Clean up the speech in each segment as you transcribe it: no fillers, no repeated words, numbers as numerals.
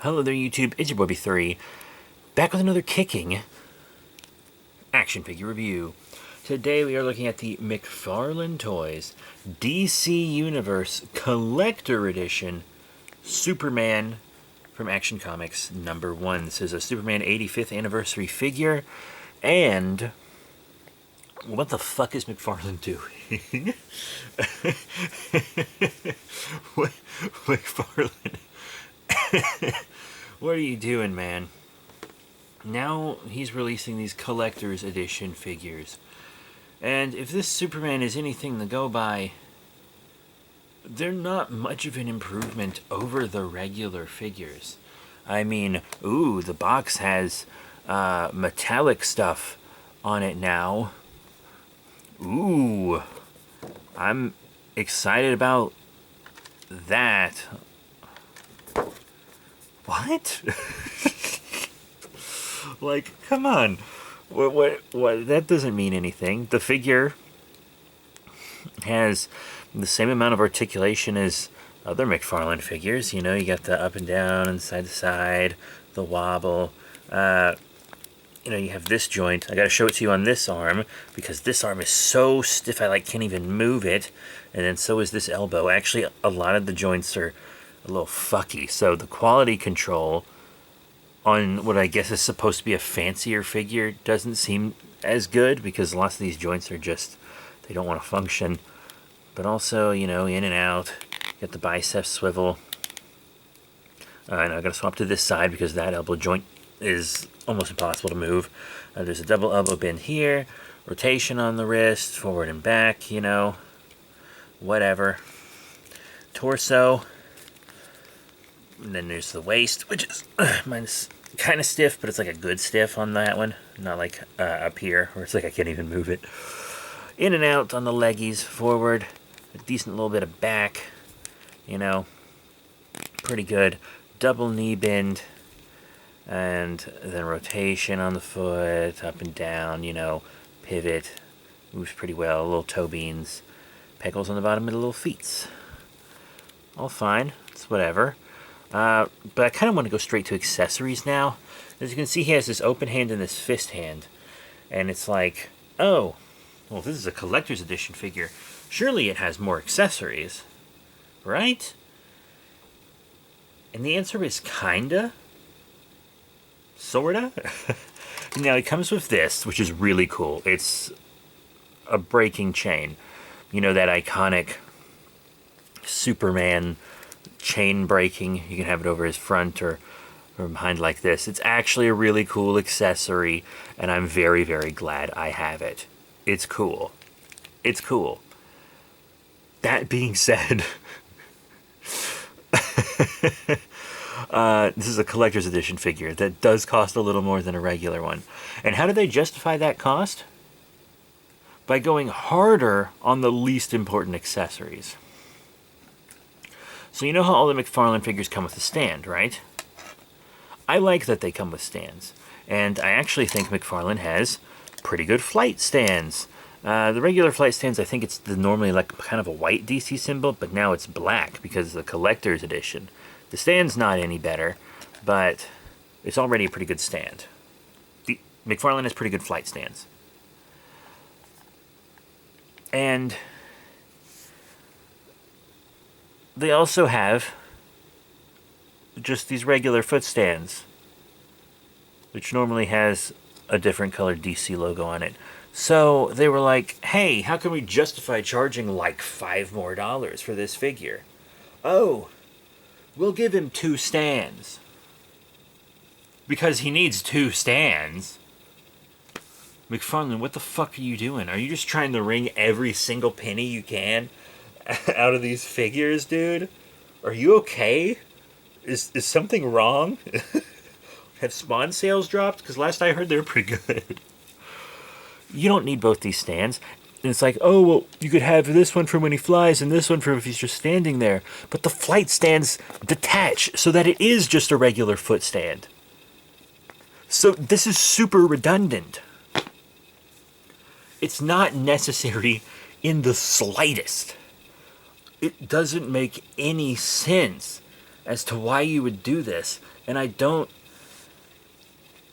Hello there, YouTube. It's your boy B3, back with another kicking action figure review. Today we are looking at the McFarlane Toys DC Universe Collector Edition Superman from Action Comics #1. This is a Superman 85th anniversary figure, and what the fuck is McFarlane doing? McFarlane. What are you doing, man? Now he's releasing these collector's edition figures. And if this Superman is anything to go by, they're not much of an improvement over the regular figures. I mean, ooh, the box has metallic stuff on it now. Ooh, I'm excited about that. What? Like, come on. What? That doesn't mean anything. The figure has the same amount of articulation as other McFarlane figures. You know, you got the up and down and side to side, the wobble. You know, you have this joint. I gotta show it to you on this arm because this arm is so stiff I can't even move it. And then so is this elbow. Actually, a lot of the joints are a little fucky. So the quality control on what I guess is supposed to be a fancier figure doesn't seem as good because lots of these joints are just, they don't want to function. But also, you know, in and out, get the bicep swivel. And I gotta swap to this side because that elbow joint is almost impossible to move. There's a double elbow bend here, rotation on the wrist, forward and back, you know, whatever. Torso. And then there's the waist, which is, mine's kind of stiff, but it's like a good stiff on that one. Not like up here, where it's like I can't even move it. In and out on the leggies, forward. A decent little bit of back, you know. Pretty good. Double knee bend. And then rotation on the foot, up and down, you know. Pivot. Moves pretty well. Little toe beans. Pegels on the bottom of the little feet. All fine. It's whatever. But I kind of want to go straight to accessories now. As you can see, he has this open hand and this fist hand. And it's like, oh, well, this is a collector's edition figure. Surely it has more accessories, right? And the answer is kinda. Sorta. Now, it comes with this, which is really cool. It's a braking chain. You know, that iconic Superman chain braking. You can have it over his front or behind like this. It's actually a really cool accessory, and I'm very, very glad I have it. It's cool. It's cool. That being said, this is a collector's edition figure that does cost a little more than a regular one. And how do they justify that cost? By going harder on the least important accessories. So you know how all the McFarlane figures come with a stand, right? I like that they come with stands. And I actually think McFarlane has pretty good flight stands. The regular flight stands, I think it's normally like kind of a white DC symbol, but now it's black because of the collector's edition. The stand's not any better, but it's already a pretty good stand. McFarlane has pretty good flight stands. And they also have just these regular foot stands, which normally has a different colored DC logo on it. So they were like, hey, how can we justify charging like $5 more for this figure? Oh, we'll give him 2 stands. Because he needs 2 stands. McFarlane, what the fuck are you doing? Are you just trying to wring every single penny you can out of these figures, dude? Are you okay? Is something wrong? Have Spawn sales dropped? Because last I heard they were pretty good. You don't need both these stands. And it's like, oh, well, you could have this one for when he flies and this one for if he's just standing there. But the flight stands detach so that it is just a regular foot stand. So this is super redundant. It's not necessary in the slightest. It doesn't make any sense as to why you would do this And I don't...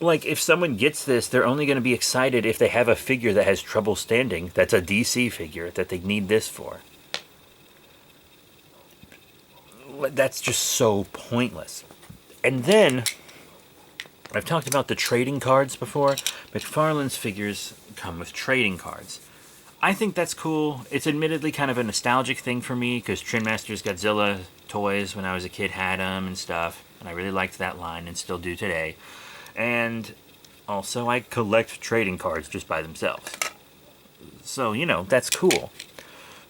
Like, if someone gets this, they're only going to be excited if they have a figure that has trouble standing. That's a DC figure that they need this for. That's just so pointless. And then, I've talked about the trading cards before. McFarlane's figures come with trading cards. I think that's cool. It's admittedly kind of a nostalgic thing for me, because Trin Masters Godzilla toys, when I was a kid, had them and stuff. And I really liked that line and still do today. And also, I collect trading cards just by themselves. So, you know, that's cool.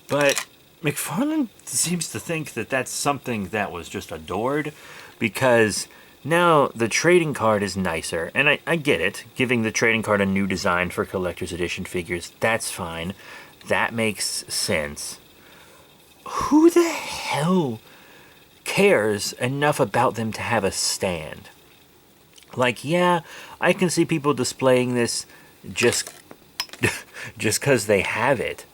But McFarlane seems to think that that's something that was just adored, because now the trading card is nicer. And I get it. Giving the trading card a new design for collector's edition figures, that's fine. That makes sense. Who the hell cares enough about them to have a stand? Like, yeah, I can see people displaying this just because they have it.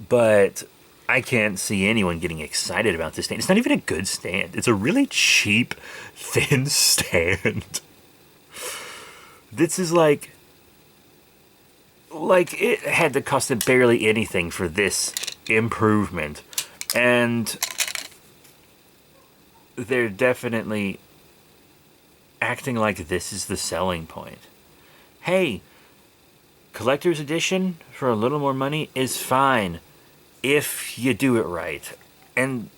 But I can't see anyone getting excited about this stand. It's not even a good stand. It's a really cheap, thin stand. This is like it had to cost them barely anything for this improvement. And they're definitely acting like this is the selling point. Hey, collector's edition for a little more money is fine if you do it right. And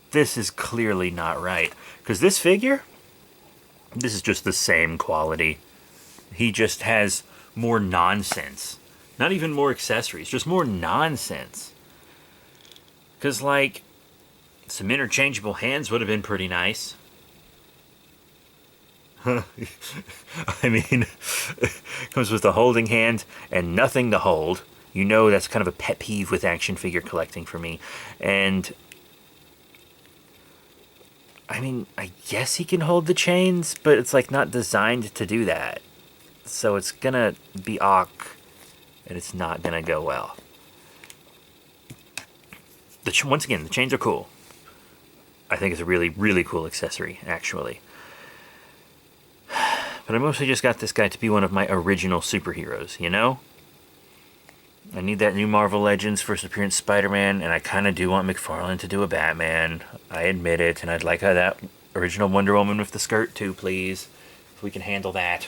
this is clearly not right. Because this figure, this is just the same quality. He just has more nonsense. Not even more accessories, just more nonsense. Because, like, some interchangeable hands would have been pretty nice. I mean, comes with a holding hand and nothing to hold. You know that's kind of a pet peeve with action figure collecting for me. And, I mean, I guess he can hold the chains, but it's, like, not designed to do that. So it's gonna be awk, and it's not gonna go well. Once again, the chains are cool. I think it's a really, really cool accessory, actually. But I mostly just got this guy to be one of my original superheroes, you know? I need that new Marvel Legends first appearance Spider-Man, and I kind of do want McFarlane to do a Batman. I admit it, and I'd like that original Wonder Woman with the skirt too, please. If we can handle that.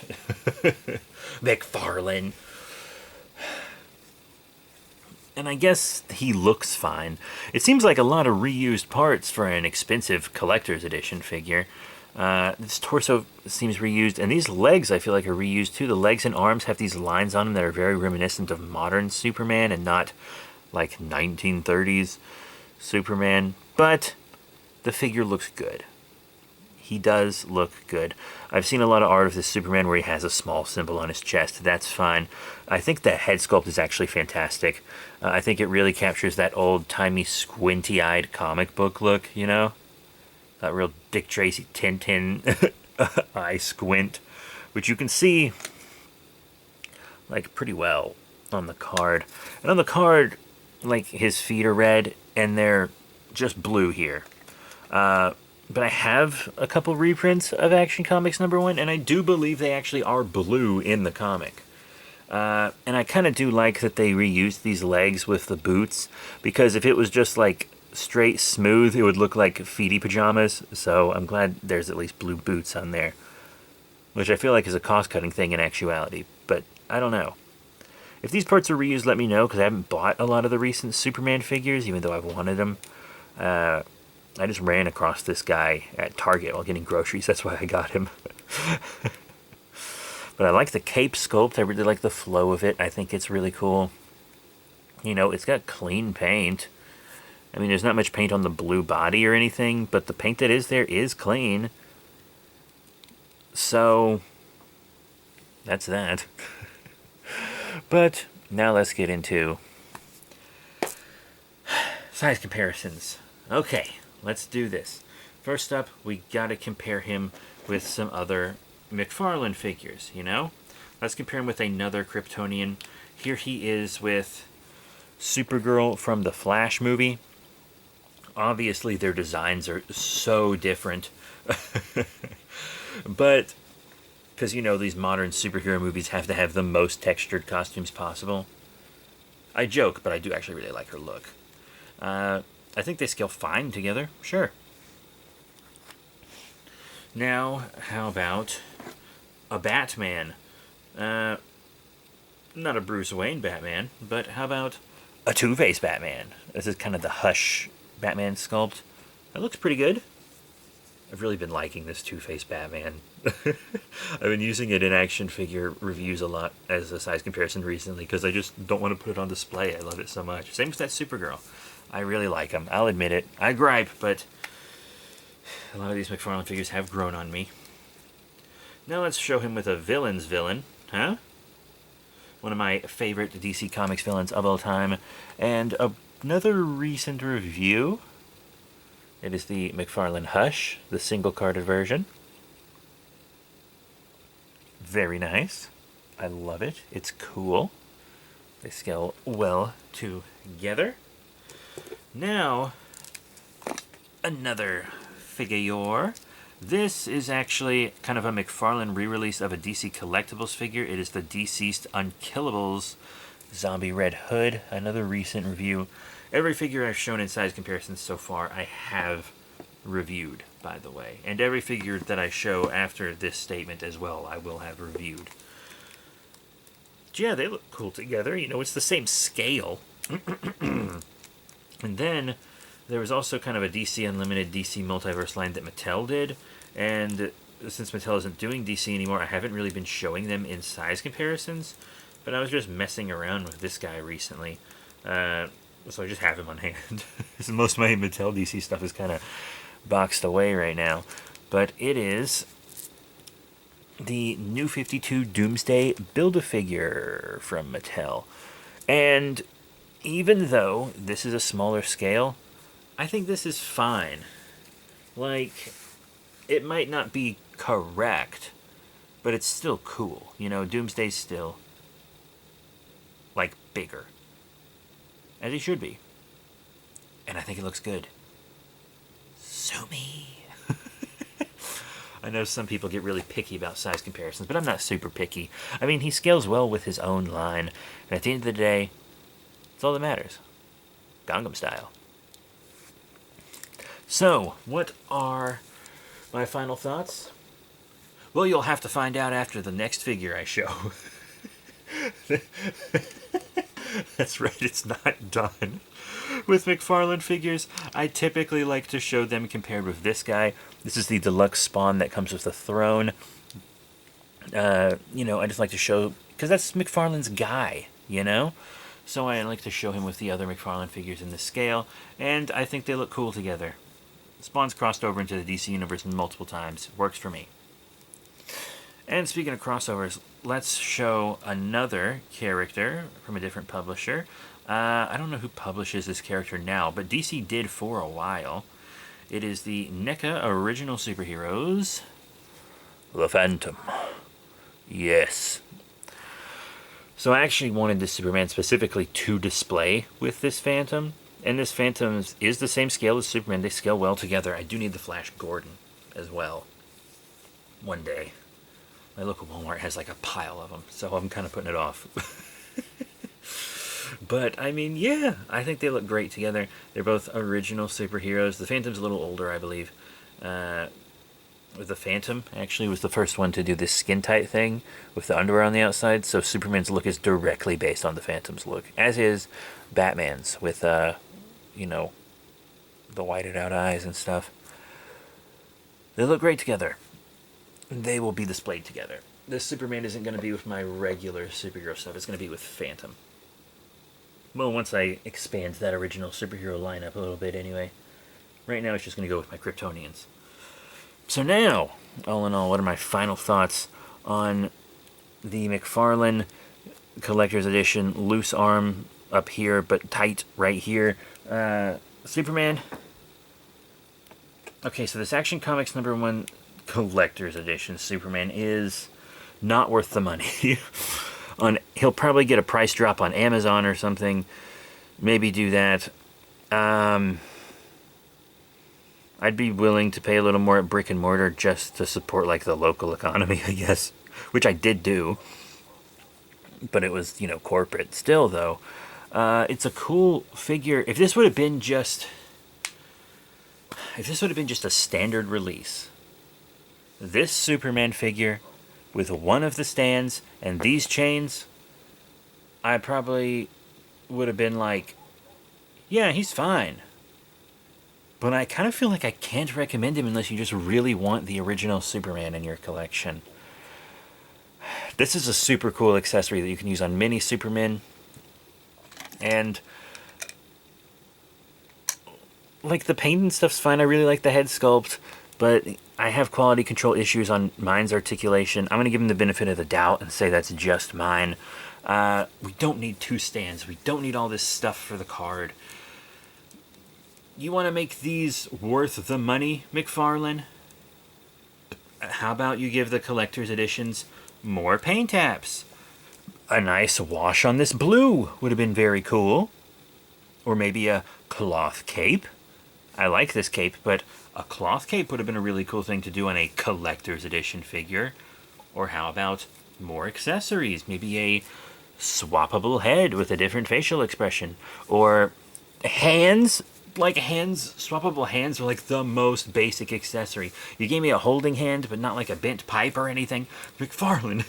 McFarlane. And I guess he looks fine. It seems like a lot of reused parts for an expensive collector's edition figure. This torso seems reused, and these legs I feel like are reused too. The legs and arms have these lines on them that are very reminiscent of modern Superman and not like 1930s Superman. But the figure looks good. He does look good. I've seen a lot of art of this Superman where he has a small symbol on his chest. That's fine. I think the head sculpt is actually fantastic. I think it really captures that old-timey squinty-eyed comic book look, you know? That real Dick Tracy Tintin eye squint, which you can see like pretty well on the card. And on the card, like his feet are red and they're just blue here. But I have a couple reprints of Action Comics #1, and I do believe they actually are blue in the comic. And I kind of do like that they reused these legs with the boots, because if it was just like straight smooth, it would look like feety pajamas. So I'm glad there's at least blue boots on there, which I feel like is a cost-cutting thing in actuality, but I don't know. If these parts are reused, let me know, because I haven't bought a lot of the recent Superman figures, even though I've wanted them. I just ran across this guy at Target while getting groceries. That's why I got him. But I like the cape sculpt. I really like the flow of it. I think it's really cool. You know, it's got clean paint. I mean, there's not much paint on the blue body or anything, but the paint that is there is clean. So, that's that. But now let's get into size comparisons. Okay, let's do this. First up, we gotta compare him with some other McFarlane figures, you know? Let's compare him with another Kryptonian. Here he is with Supergirl from the Flash movie. Obviously, their designs are so different. But, because, you know, these modern superhero movies have to have the most textured costumes possible. I joke, but I do actually really like her look. I think they scale fine together, sure. Now, how about a Batman? Not a Bruce Wayne Batman, but how about a Two-Face Batman? This is kind of the Hush Batman sculpt. That looks pretty good. I've really been liking this Two-Face Batman. I've been using it in action figure reviews a lot as a size comparison recently because I just don't want to put it on display. I love it so much. Same with that Supergirl. I really like him. I'll admit it. I gripe, but a lot of these McFarlane figures have grown on me. Now let's show him with a villain's villain, huh? One of my favorite DC Comics villains of all time. And another recent review. It is the McFarlane Hush, the single-carded version. Very nice. I love it. It's cool. They scale well together. Now, another figure. This is actually kind of a McFarlane re-release of a DC Collectibles figure. It is the Deceased Unkillables Zombie Red Hood. Another recent review. Every figure I've shown in size comparisons so far, I have reviewed, by the way. And every figure that I show after this statement as well, I will have reviewed. But yeah, they look cool together. You know, it's the same scale. And then there was also kind of a DC Unlimited, DC Multiverse line that Mattel did. And since Mattel isn't doing DC anymore, I haven't really been showing them in size comparisons. But I was just messing around with this guy recently. So I just have him on hand. Most of my Mattel DC stuff is kind of boxed away right now. But it is the New 52 Doomsday Build-A-Figure from Mattel. And even though this is a smaller scale, I think this is fine. Like, it might not be correct, but it's still cool. You know, Doomsday's still, like, bigger. As he should be. And I think it looks good. Sue me. I know some people get really picky about size comparisons, but I'm not super picky. I mean, he scales well with his own line. And at the end of the day, it's all that matters. Gangnam Style. So, what are my final thoughts? Well, you'll have to find out after the next figure I show. That's right, it's not done. With McFarlane figures, I typically like to show them compared with this guy. This is the deluxe Spawn that comes with the throne. You know, I just like to show, because that's McFarlane's guy, you know? So I like to show him with the other McFarlane figures in this scale, and I think they look cool together. Spawn's crossed over into the DC universe multiple times. Works for me. And speaking of crossovers, let's show another character from a different publisher. I don't know who publishes this character now, but DC did for a while. It is the NECA Original Superheroes, The Phantom. Yes. So I actually wanted this Superman specifically to display with this Phantom. And this Phantom is the same scale as Superman. They scale well together. I do need the Flash Gordon as well. One day. My local Walmart has like a pile of them, so I'm kind of putting it off. But, I mean, yeah, I think they look great together. They're both original superheroes. The Phantom's a little older, I believe. The Phantom, actually, was the first one to do this skin-tight thing with the underwear on the outside, so Superman's look is directly based on the Phantom's look, as is Batman's with, you know, the whited-out eyes and stuff. They look great together. They will be displayed together. This Superman isn't going to be with my regular superhero stuff. It's going to be with Phantom. Well, once I expand that original superhero lineup a little bit anyway. Right now it's just going to go with my Kryptonians. So now, all in all, what are my final thoughts on the McFarlane Collector's Edition loose arm up here, but tight right here? Superman. Okay, so this Action Comics #1 Collector's Edition Superman is not worth the money. He'll probably get a price drop on Amazon or something. Maybe do that. I I'd be willing to pay a little more at brick and mortar just to support like the local economy, I guess, which I did do. But it was, you know, corporate. Still, though, it's a cool figure. If this would have been just a standard release, this Superman figure with one of the stands and these chains, I probably would have been like, yeah, he's fine. But I kind of feel like I can't recommend him unless you just really want the original Superman in your collection. This is a super cool accessory that you can use on mini Supermen. And like the paint and stuff's fine. I really like the head sculpt, but I have quality control issues on mine's articulation. I'm going to give him the benefit of the doubt and say that's just mine. We don't need 2 stands. We don't need all this stuff for the card. You want to make these worth the money, McFarlane? How about you give the collector's editions more paint apps? A nice wash on this blue would have been very cool. Or maybe a cloth cape. I like this cape, but a cloth cape would have been a really cool thing to do on a collector's edition figure. Or how about more accessories? Maybe a swappable head with a different facial expression. Or hands. Like swappable hands are like the most basic accessory. You gave me a holding hand, but not like a bent pipe or anything. McFarlane,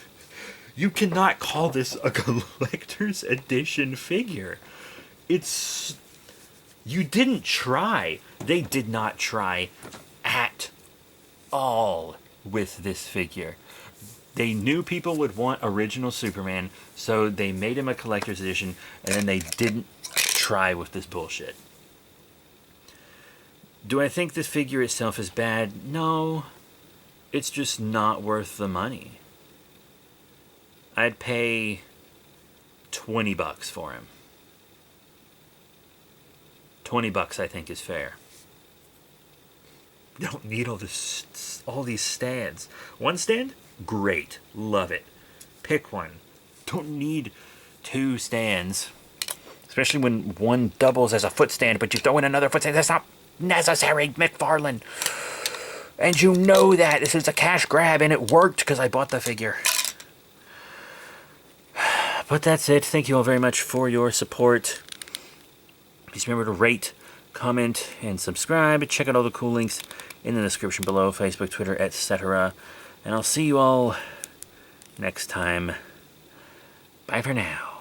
you cannot call this a collector's edition figure. You didn't try. They did not try at all with this figure. They knew people would want original Superman, so they made him a collector's edition, and then they didn't try with this bullshit. Do I think this figure itself is bad? No. It's just not worth the money. I'd pay $20 for him. $20 I think is fair. You don't need all these stands. One stand? Great. Love it. Pick one. Don't need 2 stands. Especially when one doubles as a foot stand, but you throw in another foot stand. That's not necessary, McFarlane. And you know that. This is a cash grab, and it worked because I bought the figure. But that's it. Thank you all very much for your support. Please remember to rate, comment, and subscribe. Check out all the cool links in the description below. Facebook, Twitter, etc. And I'll see you all next time. Bye for now.